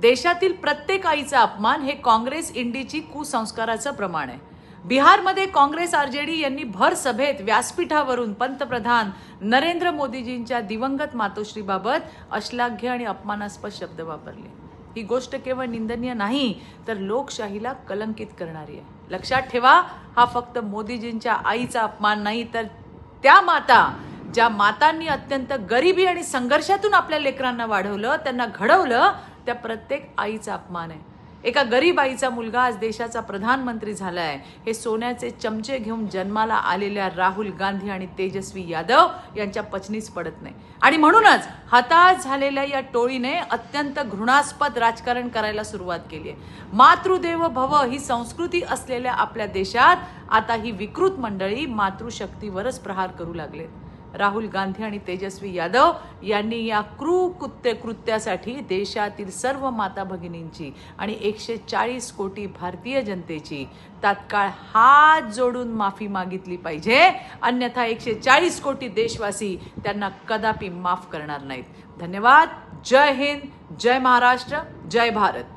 देशातील प्रत्येक आईचा अपमान हे काँग्रेस इंडीची कुसंस्काराचं प्रमाण आहे। बिहारमध्ये काँग्रेस आरजेडी यांनी भर सभेत व्यासपीठावरून पंतप्रधान नरेंद्र मोदीजींच्या दिवंगत मातोश्रीबाबत अश्लाघ्य आणि अपमानास्पद शब्द वापरले। ही गोष्ट केवळ निंदनीय नाही तर लोकशाहीला कलंकित करणारी आहे। लक्षात ठेवा, हा फक्त मोदीजींच्या आईचा अपमान नाही तर त्या माता ज्या मातांनी अत्यंत गरिबी आणि संघर्षातून आपल्या लेकरांना वाढवलं, त्यांना घडवलं, त्या प्रत्येक आईचा अपमान आहे। एका गरीब आईचा मुलगा आज देशाचा प्रधानमंत्री झालाय हे सोन्याचे चमचे घेऊन जन्माला आलेल्या राहुल गांधी आणि तेजस्वी यादव यांच्या पचनीच पडत नाही। आणि म्हणूनच हताश झालेल्या या टोळीने अत्यंत घृणास्पद राजकारण करायला सुरुवात केली आहे। मातृदेव भव ही संस्कृती असलेल्या आपल्या देशात आता ही विकृत मंडळी मातृशक्तीवरच प्रहार करू लागले। राहुल गांधी आणि तेजस्वी यादव यांनी या कृत्यासाठी देशातील सर्व माता भगिनींची आणि 140 कोटी भारतीय जनतेची तात्काळ हात जोडून माफी मागितली पाहिजे, अन्यथा 140 कोटी देशवासी त्यांना कदापि माफ करणार नाहीत। धन्यवाद। जय हिंद, जय महाराष्ट्र, जय भारत।